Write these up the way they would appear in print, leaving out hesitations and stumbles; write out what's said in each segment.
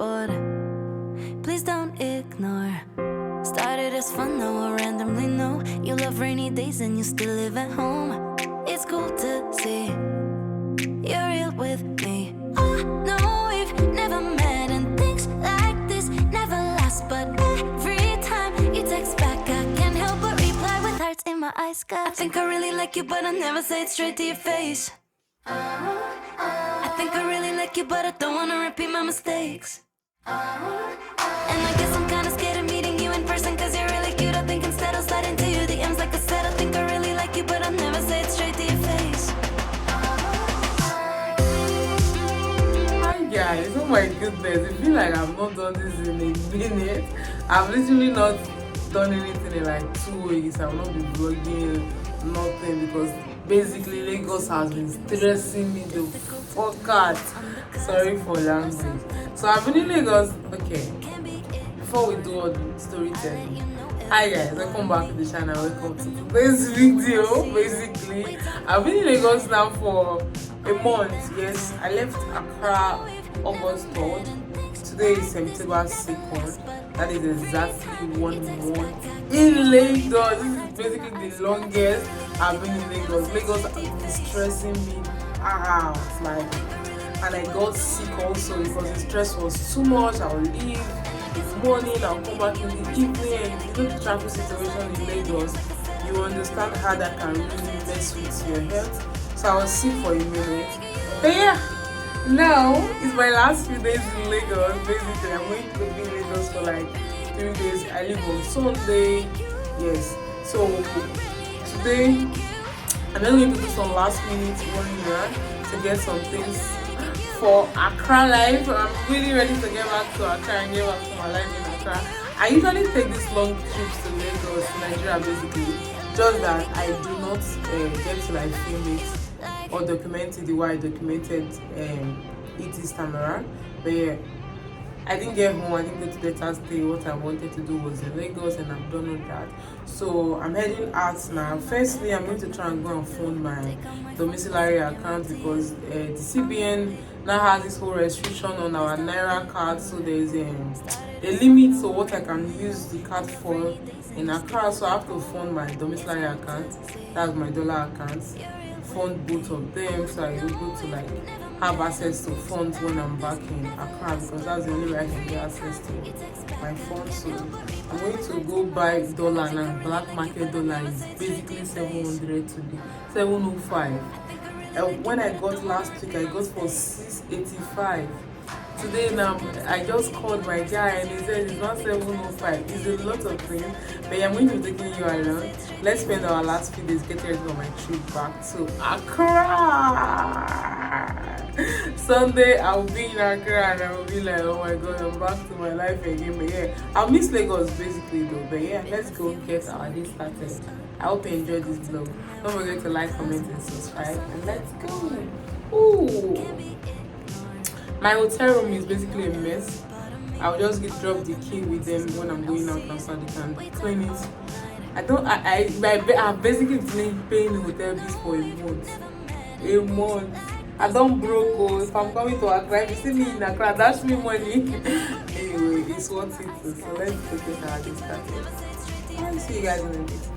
bored. Please don't ignore. Started as fun, now I randomly know you love rainy days and you still live at home. It's cool to see you're real with me. I know we've never met and things like this never last, but every time you text back, I can't help but reply with hearts in my eyes. I think I really like you, but I never say it straight to your face. I think I really like you, but I don't wanna repeat my mistakes. And I guess I'm kinda scared of meeting you in person, cause you're really cute. I think instead I'll slide into your DMs like I said. I think I really like you, but I'll never say it straight to your face. Hi guys, oh my goodness, I feel like I've not done this in a minute. I've literally not done anything in like 2 weeks. I will not be vlogging, nothing, because basically Lagos has been stressing me the fuck out. Sorry for language. So I've been in Lagos. Okay, before we do all the storytelling, hi guys, welcome back to the channel. Welcome to today's video. Basically, I've been in Lagos now for a month. Yes, I left Accra August 3rd. Today is September 2nd. That is exactly 1 month in Lagos. This is basically the longest I've been in Lagos. Lagos has been stressing me out, like, and I got sick also because the stress was too much. I would leave in the morning, I'll come back in the evening. And if you know the traffic situation in Lagos, you understand how that can really mess with your health. So I was sick for a minute. But yeah, now it's my last few days in Lagos. Basically, I'm going to be in Lagos for like 3 days. I leave on Sunday. Yes. So today I'm just going to do some last minute running around to get some things for Accra life. I'm really ready to get back to Accra and get back to my life in Accra. I usually take these long trips to Lagos, Nigeria basically, just that I do not get to like film it or document it the way I documented it this time around. But yeah, I didn't get home, I didn't go to the Thursday. What I wanted to do was in Lagos and I've done all that. So I'm heading out now. Firstly, I'm going to try and go and phone my domiciliary account because the CBN now has this whole restriction on our Naira card. So there's a limit to what I can use the card for in Accra. So I have to phone my domiciliary account, that's my dollar account, fund both of them so I will go to like have access to funds when I'm back in Accra, because that's the only way I can get access to my funds. So I'm going to go buy dollar now. Black market dollar is basically 700 today, 705. When I got last week, I got for 685. Today now, I just called my guy and he said it's not 705. It's a lot of things, but I'm going to be taking you along. Let's spend our last few days getting ready for my trip back to Accra. Sunday I'll be in Accra and I'll be like, oh my god, I'm back to my life again. But yeah, I'll miss Lagos basically though. But yeah, let's go get our day started. I hope you enjoyed this vlog. Don't forget to like, comment and subscribe, and let's go. Ooh. My hotel room is basically a mess. I'll just drop the key with them when I'm going out and so they can clean it. I've basically been paying hotel bills for a month. I don't broke. Oh, if I'm coming to Accra, if you see me in Accra, dash me money. Anyway, it's worth it. So let's get our day started. I'll see you guys in a bit.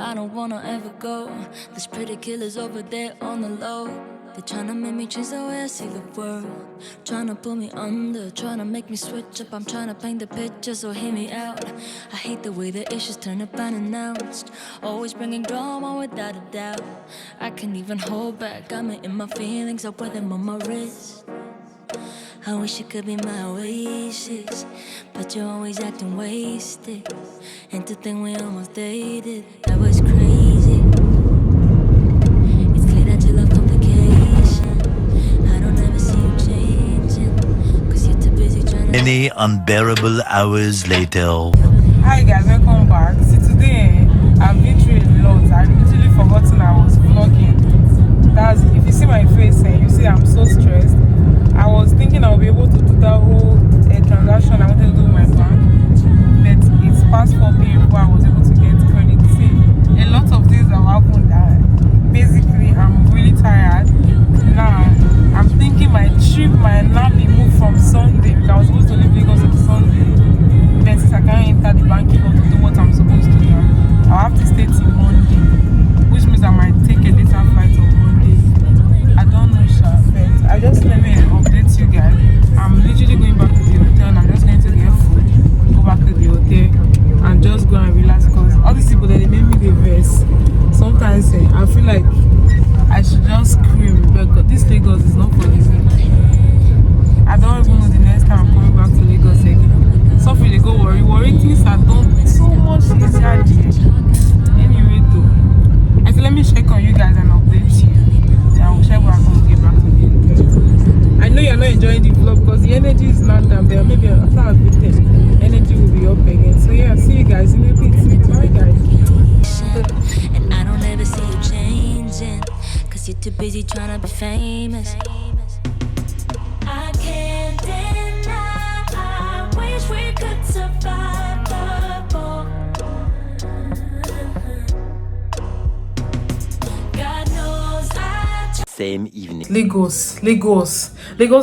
I don't wanna ever go. There's pretty killers over there on the low. They're tryna make me change the way I see the world. Tryna pull me under, tryna make me switch up. I'm tryna paint the picture, so hear me out. I hate the way the issues turn up unannounced. Always bringing drama without a doubt. I can't even hold back, got me in my feelings. I wear them on my wrist. I wish it could be my oasis, but you're always acting wasted. And to think we almost dated, that was crazy. It's clear that you love complication. I don't ever see you changing, cause you're too busy trying to... Many unbearable hours later. Hi guys, welcome back. See, today I've been through a lot. I literally forgotten I was vlogging. That's, if you see my face and you see I'm so stressed. I was thinking I'll be able to do that whole transaction I wanted to do with my bank, but it's past 4 p.m. before I was able to get credit Anyway, though, I said let me check on you guys and update you. Then I will check back and get back to you. I know you're not enjoying the vlog because the energy is not down there. Maybe after I've been energy will be up again. So yeah, see you guys in a bit. Bye guys. And I don't ever see you changing, cause you're too busy trying to be famous. I can't deny, I wish we could survive the war. God knows Same evening. Lagos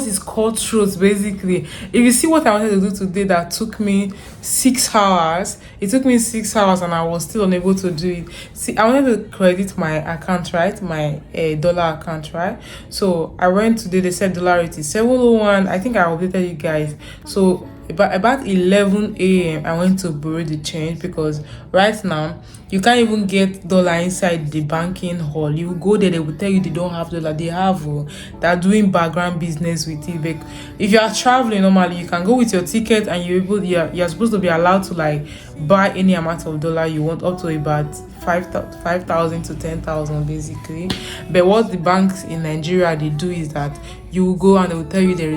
is cutthroat basically. If you see what I wanted to do today that took me 6 hours, it took me 6 hours and I was still unable to do it. See, I wanted to credit my account, right? My dollar account, right? So I went today, they said dollar rate is 701. I think I updated you guys. So about 11 a.m. I went to borrow the change because right now you can't even get dollar inside the banking hall. You go there, they will tell you they don't have dollar. They have they're doing background business with it. But if you are traveling normally, you can go with your ticket and you're supposed to be allowed to like buy any amount of dollar you want, up to about 5,000 to 10,000 basically. But what the banks in Nigeria they do is that you will go and they will tell you they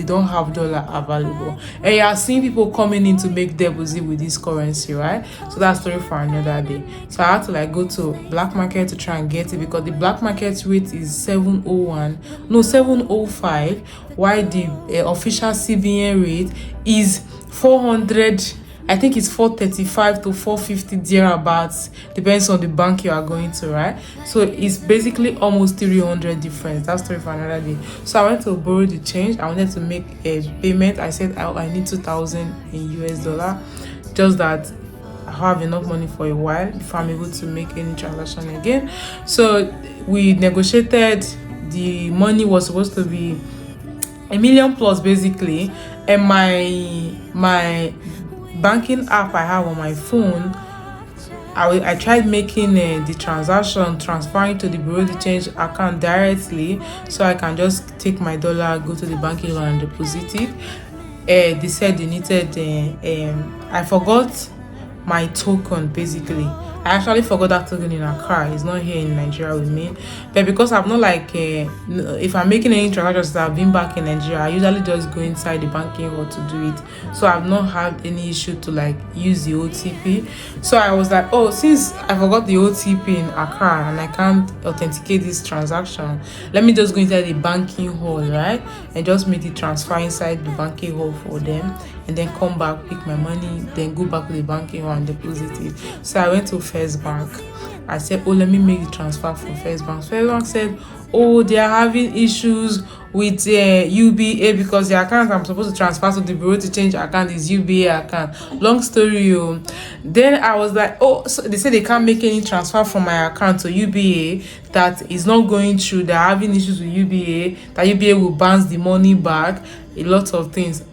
don't have dollar available, and you are seeing people coming in to make deposit with this currency, right? So that's story for another day. So I had to like go to black market to try and get it because the black market rate is 705, while the official CBN rate is 400. I think it's 435 to 450 thereabouts, depends on the bank you are going to, right? So it's basically almost 300 difference. That's story for another day. So I went to borrow the change. I wanted to make a payment. I said I need 2,000 in US dollar, just that I have enough money for a while before I'm able to make any transaction again. So we negotiated. The money was supposed to be $1 million plus basically, and my banking app I have on my phone, I tried making the transaction, transferring to the bureau de change account directly, so I can just take my dollar, go to the banking hall and deposit it. They said they needed I forgot my token basically. I actually forgot that token in ACCRA. It's not here in Nigeria with me. But because I'm not like, if I'm making any transactions that I've been back in Nigeria, I usually just go inside the banking hall to do it. So I've not had any issue to like use the OTP. So I was like, oh, since I forgot the OTP in ACCRA and I can't authenticate this transaction, let me just go inside the banking hall, right? And just make the transfer inside the banking hall for them. And then come back, pick my money, then go back to the banking hall and deposit it. So I went to First Bank. I said, oh, let me make the transfer from First Bank. First Bank said, oh, they are having issues with UBA because the account I'm supposed to transfer to the bureau to change account is UBA account. Long story. Then I was like, oh, so they said they can't make any transfer from my account to UBA, that is not going through. They're having issues with UBA, that UBA will bounce the money back, a lot of things.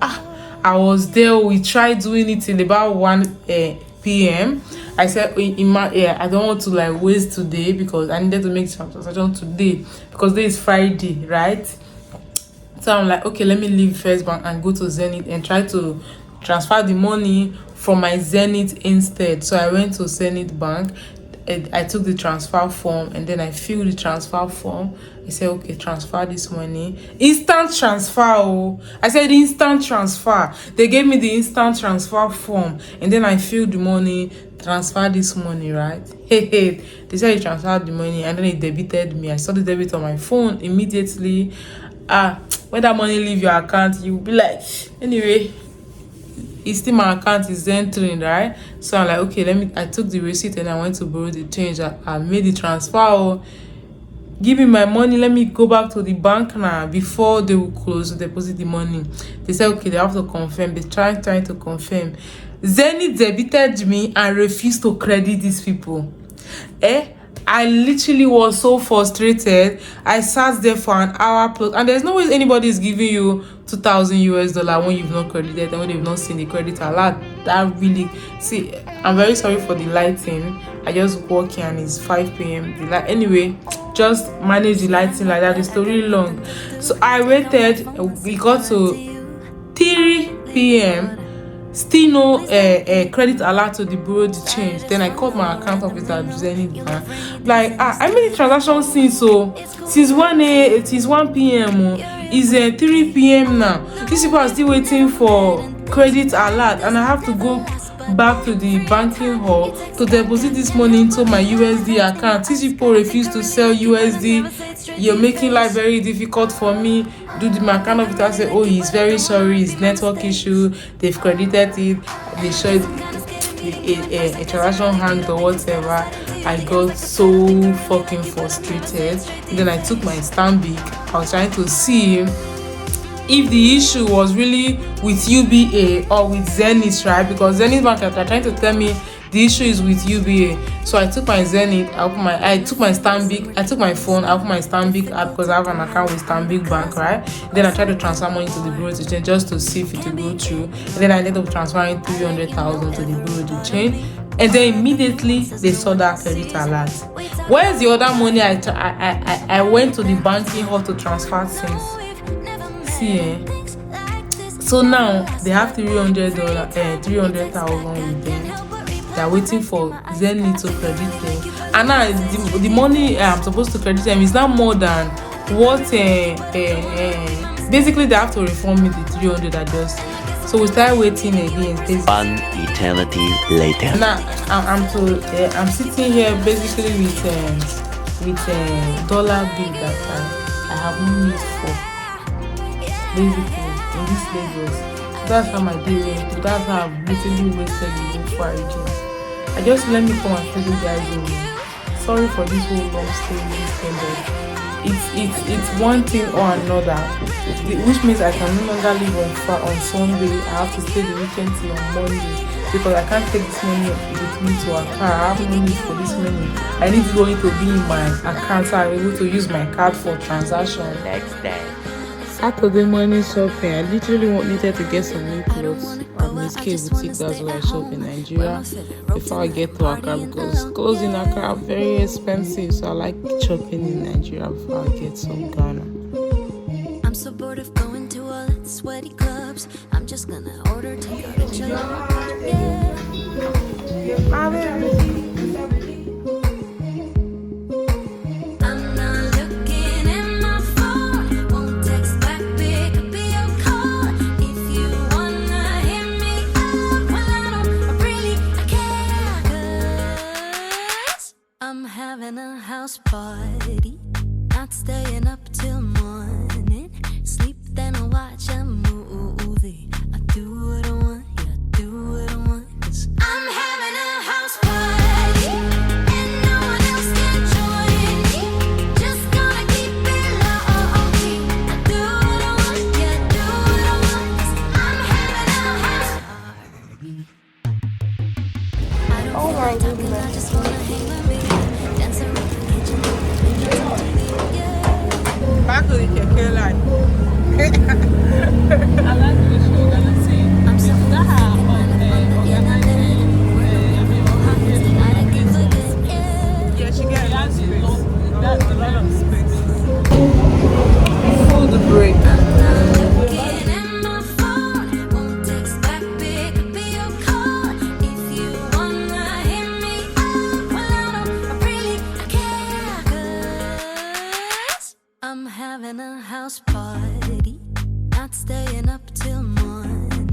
I was there. We tried doing it till about 1 p.m. I said, I don't want to like waste today because I needed to make transaction today because today is Friday, right? So I'm like, okay, let me leave First Bank and go to Zenith and try to transfer the money from my Zenith instead. So I went to Zenith Bank. I took the transfer form and then I filled the transfer form. I said, okay, transfer this money. Instant transfer. Oh, I said instant transfer. They gave me the instant transfer form and then I filled the money, transfer this money, right? They said you transferred the money and then it debited me. I saw the debit on my phone immediately. When that money leave your account, you'll be like, anyway, it's still my account is entering, right? So I'm like, okay, I took the receipt and I went to borrow the change. I made the transfer. Give me my money, let me go back to the bank now before they will close to deposit the money. They said, okay, they have to confirm. They trying to confirm. Zenith debited me and refused to credit these people. I literally was so frustrated. I sat there for an hour plus, and there's no way anybody is giving you 2,000 US dollar when you've not credited and when they've not seen the credit alert. That really, see, I'm very sorry for the lighting. I just walk here and it's 5 p.m. Anyway, just manage the lighting like that. The story long. So I waited. We got to 3 p.m. Still no credit alert to the bureau de change. Then I called my account officer at Zenith Bank. Like, I made the transaction since 1 p.m. It's 3 p.m. now. These people are still waiting for credit alert, and I have to go back to the banking hall to deposit this money into my USD account. These people refuse to sell USD. You're making life very difficult for me. My account officer say, oh, he's very sorry, it's network issue, they've credited it, they showed a transaction hanged or whatever. I got so fucking frustrated. Then I took my Stanbic. I was trying to see if the issue was really with UBA or with Zenith, right? Because Zenith Bank are trying to tell me the issue is with UBA. So I took my Zenith, I took my Stanbic, I took my phone, I opened my Stanbic app because I have an account with Stanbic Bank, right? Then I tried to transfer money to the bureau de change just to see if it would go through. And then I ended up transferring 300,000 to the bureau de change. And then immediately they saw that credit alert. Where's the other money I went to the banking hall to transfer since? So now they have $300,000 with them. They're waiting for Zenith to credit them, and now the money I'm supposed to credit them is now more than what basically they have to refund me the 300 I just. So we start waiting again. One eternity later. Now I'm sitting here basically with dollar bill that I have no need for, basically in this Lagos. So that's how my day went. That's how I've literally wasted the whole 4 region. I just let me come and tell you guys sorry for this whole long stay weekend. It's one thing or another, which means I can no longer live on Sunday. I have to stay the weekend till on Monday because I can't take this money with me to Accra. I have no need for this money. I need it going to be in my account so I'm able to use my card for transaction. Next day. Saturday morning shopping. I literally needed to get some new clothes at Miss K Boutique. That's where I shop in Nigeria before I get to Accra because clothes in Accra are very expensive. So I like shopping in Nigeria before I get some Ghana. I'm so bored of going to all the sweaty clubs. I'm just gonna order takeout and chill out. I'm having a house party, not staying up till morning. Sleep then I watch a movie. I do what I want, yeah, I do what I want. 'Cause I'm having a house party and no one else can join me. Just gonna keep it low-key. I do what I want, yeah, I do what I want. 'Cause I'm having a house party. I don't feel like talking, I just wanna hang my baby. Back to the keke line. I like the show you're gonna see. I'm so Yeah, she gets That's a lot of space. food break. I'm having a house party, not staying up till morning.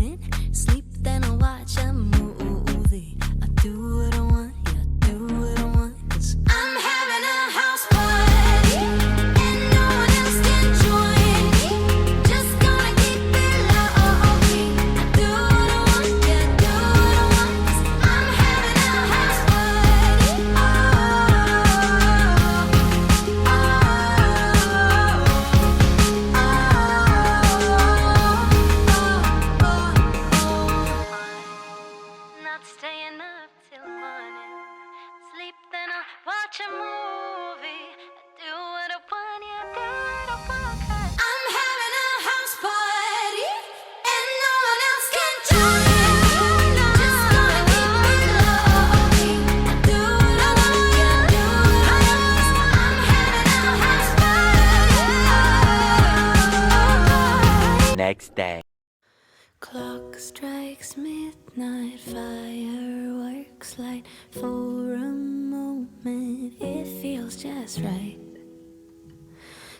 Midnight fireworks light for a moment. It feels just right.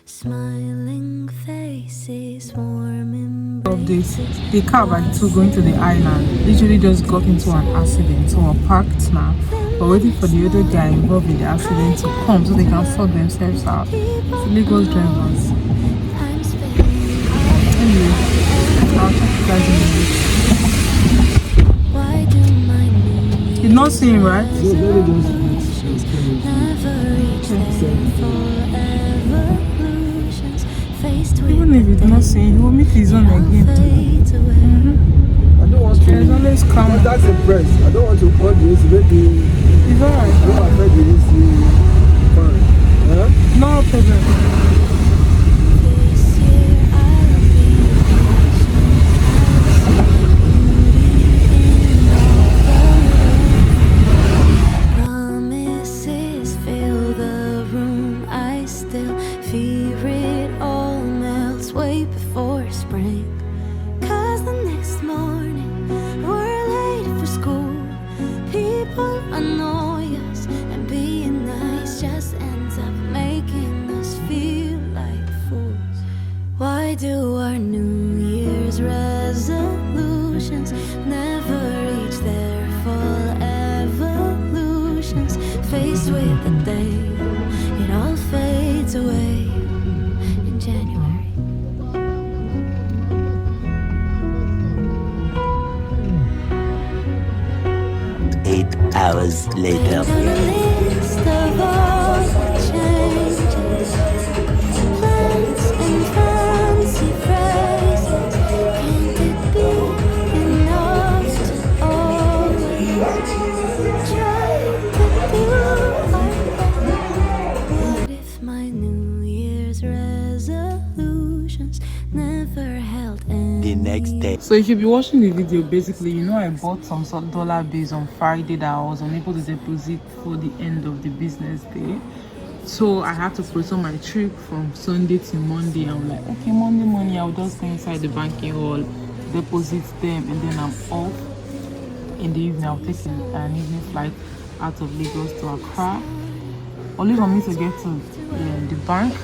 Smiling faces, warm embraces. Of this, the car by two going to the island literally just got into an accident, so we're parked now. We're waiting for the other guy involved in the accident to come so they can sort themselves out. It's Lagos drivers. Anyway, I'll check you guys in a minute. You're not seeing, right? Even if you're not seeing, you will meet his own again. I don't want to. There's always coming. That's the press. I don't want to call this. Maybe. It's alright. I don't affect the issue. Fine. Huh? No problem. Promises fill the room. I still fear it all melts way before spring. 'Cause the next morning we're late for school. People annoy us, and being nice just ends up making us feel like fools. Why do our New Year's resolutions never reach their full evolutions? Faced with the day, it all fades away in January. 8 hours later. Got a list of all the changes, plans and fancy phrases. Can't it be enough to always try to do our best? What if my New Year's resolutions never held any? The next day. So if you've been watching the video, basically, you know I bought some sort of dollar bills on Friday that I was unable to deposit for the end of the business day. So I had to postpone my trip from Sunday to Monday. I'm like, okay, Monday morning I'll just go inside the banking hall, deposit them, and then I'm off. In the evening, I'll take an evening flight out of Lagos to Accra. Only for me to get to the bank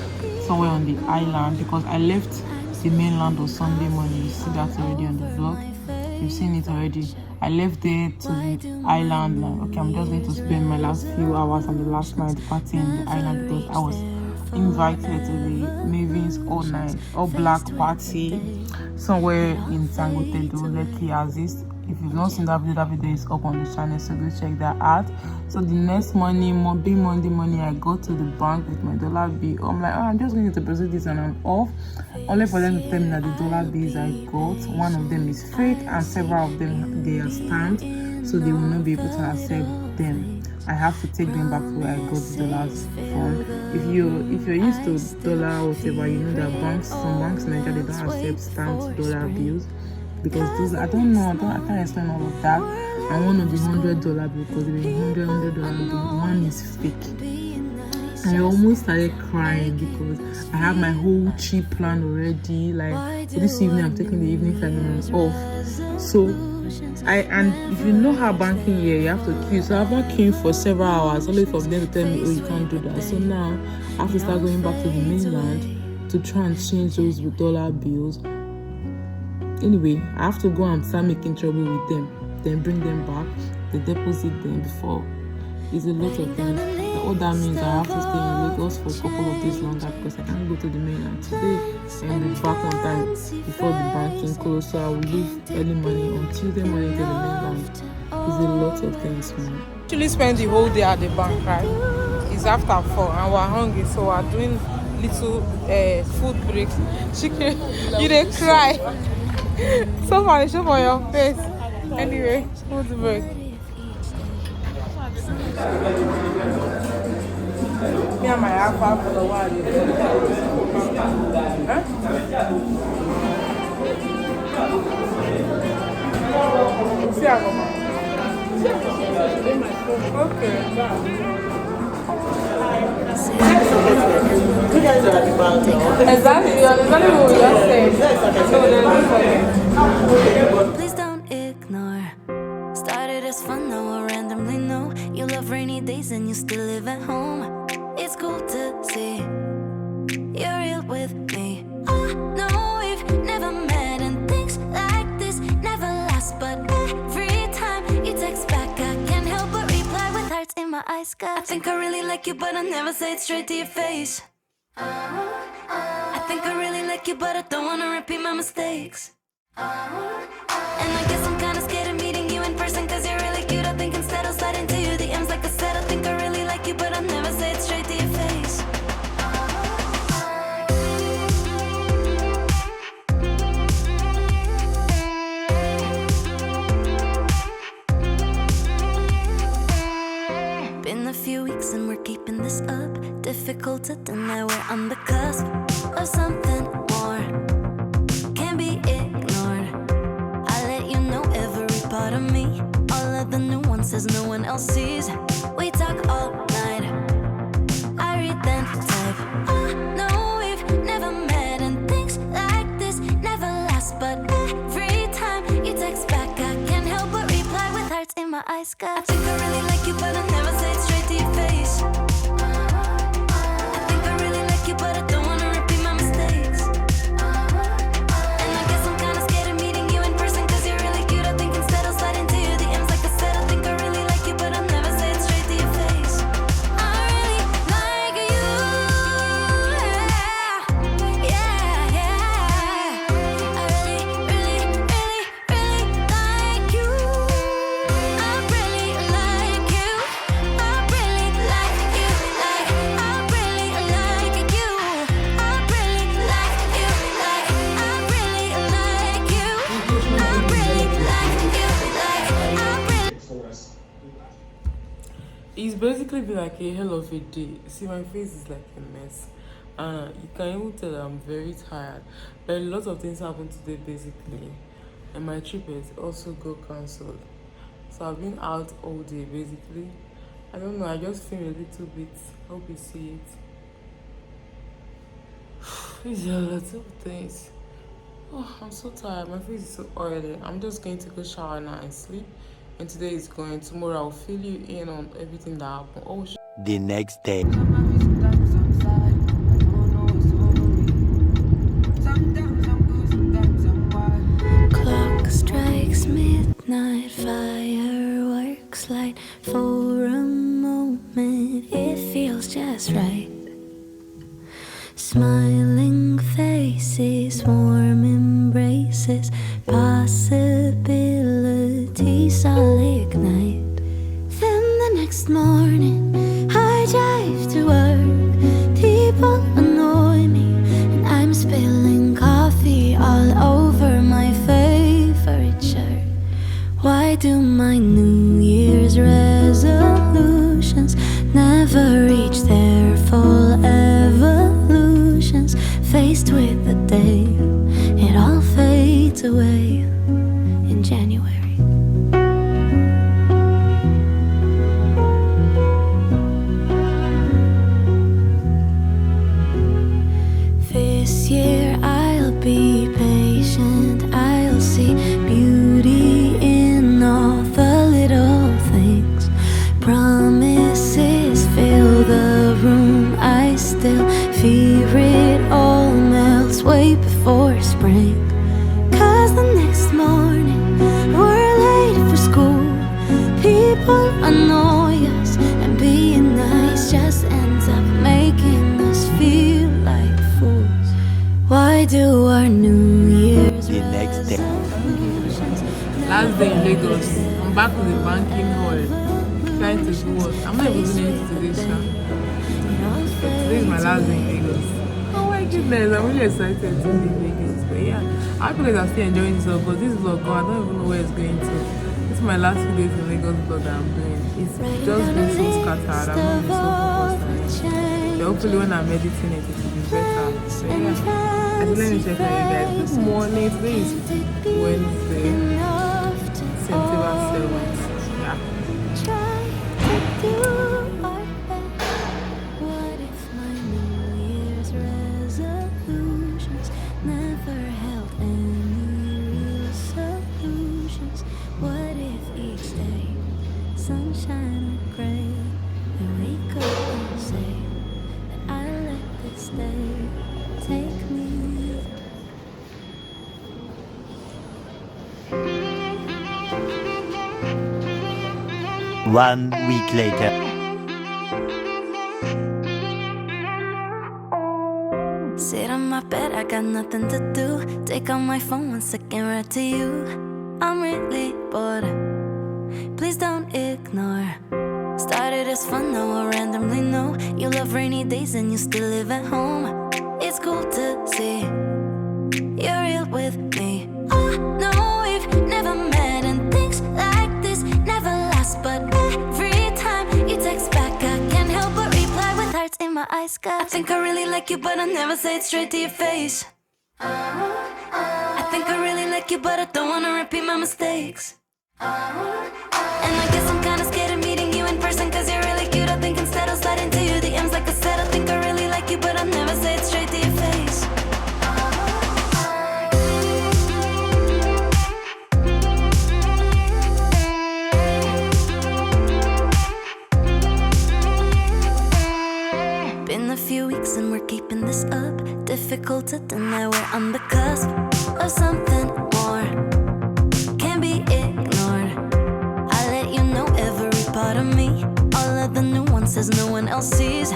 somewhere on the island, because I left the mainland on Sunday morning. You see that already on the vlog. You've seen it already. I left there to the island. Like, okay, I'm just going to spend my last few hours on the last night partying in the island, because I was invited to the Maven's all night, all black party somewhere in Tangotedo, Lekki, Aziz. If you've not seen that video is up on the channel, so go check that out. So the next morning, Monday morning, I go to the bank with my dollar bill. I'm like, I'm just going to deposit this and I'm off. Only for them to tell me that the dollar bills I got, one of them is fake and several of them, they are stamped, so they will not be able to accept them. I have to take them back to where I got the dollars from. If you're used to dollar or whatever, you know that some banks in Nigeria, they don't accept stamped dollar bills. Because those, I can't explain all of that. And one of the $100 bill, because the $100 bill, one is fake. And I almost started crying because I have my whole cheap plan already. Like, for this evening, I'm taking the evening 5 minutes off. So, and if you know how banking here, you have to queue. So I've been queuing for several hours, only for them to tell me, oh, you can't do that. So now I have to start going back to the mainland to try and change those dollar bills. Anyway, I have to go and start making trouble with them, then bring them back, they deposit them before. It's a lot of things. All that means I have to stay in Lagos for a couple of days longer, because I can't go to the mainland today and be back on time before the banking close. So I will leave early morning on Tuesday morning to the mainland. It's a lot of things, man. Actually spend the whole day at the bank, right? It's after 4 and we're hungry, so we're doing little food breaks. Chicken, you didn't cry. So funny, show for your face. Anyway, food break. Me and my alpha for the while. See, I go. Okay. Exactly what you just said. So Please don't ignore of rainy days and you still live at home. It's cool to see you're real with me. I know we've never met and things like this never last, but every time you text back, I can't help but reply with hearts in my eyes. I think I really like you, but I never say it straight to your face. I think I really like you, but I don't wanna repeat my mistakes. And I guess I'm kinda scared of meeting you in person, cause you're really cute. I think instead I'll slide into your DMs like I said. I think I really like you, but I'll never say it straight to your face. Been a few weeks and we're keeping this up. Difficult to deny we're on the cusp of something more. Can't be ignored. I let you know every part of me. All of the nuances no one else sees. We talk all night. I read then type. I know we've never met and things like this never last, but every time you text back, I can't help but reply with hearts in my eyes. I think I really like you, but I never say it straight to your face. I think I really like you, but I don't wanna repeat my mistakes. And I guess I'm kinda scared of meeting you in person, cause you're really cute. I think instead I'll slide into your DMs like I said. I think I really like you, but I'll never say it straight to your face. I really like you, yeah, yeah. I really, really, really, really like you. I really like you. I really like you. Like, I really like you. I really like you. Like, I really like you. I really like you. Like, I really. It's basically been like a hell of a day. See, my face is like a mess. You can even tell that I'm very tired. But a lot of things happened today, basically. And my trip has also got cancelled. So I've been out all day, basically. I don't know, I just feel a little bit. Hope you see it. These are a lot of things. Oh, I'm so tired. My face is so oily. I'm just going to go shower now and sleep. And today is going. Tomorrow I'll fill you in on everything that happened. Oh, The next day. Clock strikes midnight, fireworks light. For a moment, it feels just right. Smiling faces, warm embraces, possibilities all ignite. Then the next morning, I drive to work. People annoy me, and I'm spilling coffee all over my favorite shirt. Why do my New Year's resolutions never reach their full evolutions? Faced with the day, it all fades away in January. This year I'll be patient. I'll see beauty in all the little things. Promises fill the room. I still fear it all melts way before spring. Cause the next morning we're late for school. People annoy us, and being nice just ends up making us feel like fools. Why do our New Year's The next day. resolutions last day in Lagos. I'm back to the banking hall. Trying to do what? I'm not even going into this show. Today is my last day in Lagos. Oh my goodness, I'm really excited to be in Lagos. But yeah, I feel like I'm still enjoying this vlog, but this vlog, I don't even know where it's going to. This is my last few days in Lagos vlog that I'm doing. It's just been so scattered. I'm not been so focused. But hopefully when I'm editing it, it will be better. So yeah, I just let me check on you guys. Good morning. Today is Wednesday. September 7th. Yeah. What if my New Year's resolutions never held any real solutions? What if each day sunshine or gray? 1 week later. Sit on my bed, I got nothing to do. Take out my phone, 1 second, right to you. I'm really bored, please don't ignore. Started as fun, now I randomly know you love rainy days and you still live at home. It's cool to see you're real with me. Oh no, we've never met and things like this never last. But every time you text back, I can't help but reply with hearts in my eyes. I think I really like you, but I never say it straight to your face. I think I really like you, but I don't wanna repeat my mistakes. And I guess I'm kinda scared of meeting you in person, cause you're really cute. I think instead I'll slide into your DMs. Like I said, I think I really like you, but I'll never say it straight to your face. Been a few weeks and we're keeping this up. Difficult to deny we're on the cusp of something more. Can't be ignored. I let you know every part of me. All of the nuances no one else sees.